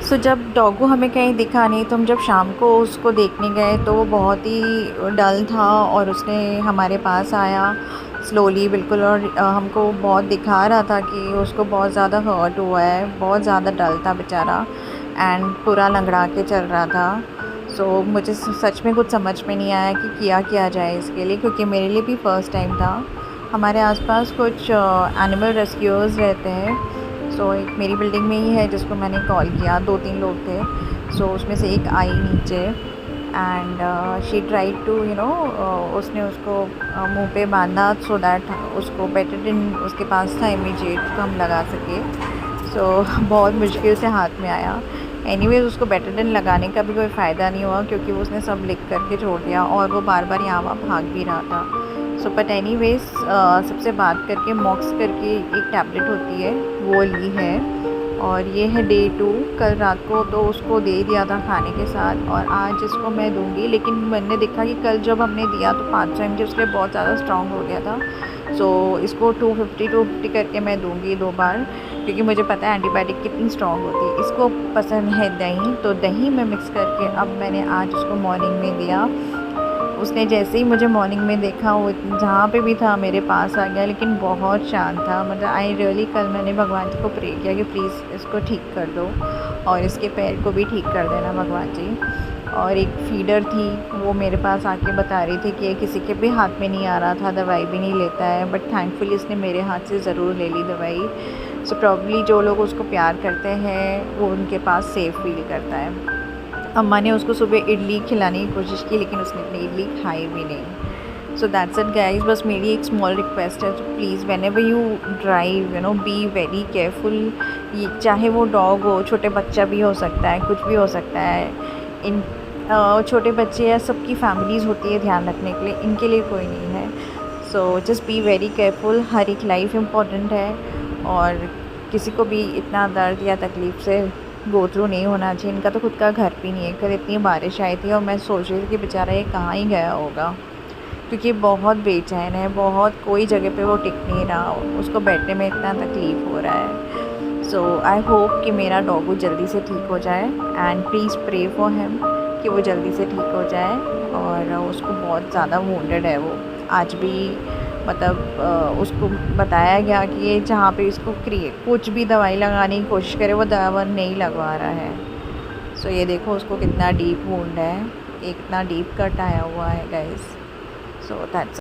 सो जब डॉगो हमें कहीं दिखा नहीं, तो हम जब शाम को उसको देखने गए तो वो बहुत ही डल था और उसने हमारे पास आया स्लोली बिल्कुल, और हमको बहुत दिखा रहा था कि उसको बहुत ज़्यादा हर्ट हुआ है, बहुत ज़्यादा डल था बेचारा एंड पूरा लंगड़ा के चल रहा था। सो मुझे सच में कुछ समझ में नहीं आया कि किया जाए इसके लिए, क्योंकि मेरे लिए भी फ़र्स्ट टाइम था। हमारे आसपास कुछ एनिमल रेस्क्यूअर्स रहते हैं। सो एक मेरी बिल्डिंग में ही है जिसको मैंने कॉल किया, 2-3 लोग थे। सो उसमें से एक आई नीचे एंड शी ट्राइड टू उसने उसको मुंह पे बांधा सो दैट उसको बेटाडिन उसके पास था इमीडिएट तो हम लगा सके। सो बहुत मुश्किल से हाथ में आया। एनीवेज उसको बेटाडिन लगाने का भी कोई फ़ायदा नहीं हुआ, क्योंकि उसने सब लिख करके छोड़ दिया और वो बार बार यहाँ वहाँ भाग भी रहा था। सो बट एनीवेज सबसे बात करके मॉक्स करके एक टैबलेट होती है वो ली है, और ये है डे 2। कल रात को तो उसको दे दिया था खाने के साथ, और आज इसको मैं दूंगी। लेकिन मैंने देखा कि कल जब हमने दिया तो 500 mg उसके लिए बहुत ज़्यादा स्ट्रॉन्ग हो गया था। सो इसको 250 करके मैं दूंगी 2 बार, क्योंकि मुझे पता है एंटीबायोटिक कितनी स्ट्रॉन्ग होती है। इसको पसंद है दही, तो दही में मिक्स करके अब मैंने आज उसको मॉर्निंग में दिया। उसने जैसे ही मुझे मॉर्निंग में देखा, वो जहाँ पे भी था मेरे पास आ गया, लेकिन बहुत शांत था। मतलब आई रियली, कल मैंने भगवान जी को प्रे किया कि प्लीज़ इसको ठीक कर दो और इसके पैर को भी ठीक कर देना भगवान जी। और एक फीडर थी, वो मेरे पास आके बता रही थी कि किसी के भी हाथ में नहीं आ रहा था, दवाई भी नहीं लेता है, बट थैंकफुली इसने मेरे हाथ से ज़रूर ले ली दवाई। सो प्रॉब्ली जो लोग उसको प्यार करते हैं वो उनके पास सेफ़ फील करता है। अम्मा ने उसको सुबह इडली खिलाने की कोशिश की, लेकिन उसने इतनी इडली खाई भी नहीं। So that's it guys. बस मेरी एक स्मॉल रिक्वेस्ट है, तो please when ever you drive B very careful. ये चाहे वो डॉग हो, छोटे बच्चा भी हो सकता है, कुछ भी हो सकता है। इन छोटे बच्चे या सबकी फैमिलीज़ होती है ध्यान रखने के लिए, इनके लिए कोई नहीं है। So just be very careful. हर एक लाइफ इम्पॉर्टेंट है, और किसी को भी इतना दर्द या तकलीफ़ से गो थ्रू नहीं होना चाहिए। इनका तो खुद का घर भी नहीं है। कल इतनी बारिश आई थी और मैं सोच रही थी कि बेचारा ये कहाँ ही गया होगा, क्योंकि बहुत बेचैन है, बहुत कोई जगह पे वो टिक नहीं रहा, उसको बैठने में इतना तकलीफ़ हो रहा है। सो आई होप कि मेरा डॉगो जल्दी से ठीक हो जाए, and please pray for him कि वो जल्दी से ठीक हो जाए। और उसको बहुत ज़्यादा वुंडेड है वो आज भी। मतलब उसको बताया गया कि ये जहाँ पे इसको कुछ भी दवाई लगाने की कोशिश करे वो दवा नहीं लगवा रहा है। सो ये देखो उसको कितना डीप वुंड है, एक इतना डीप कट आया हुआ है गाइस। So that's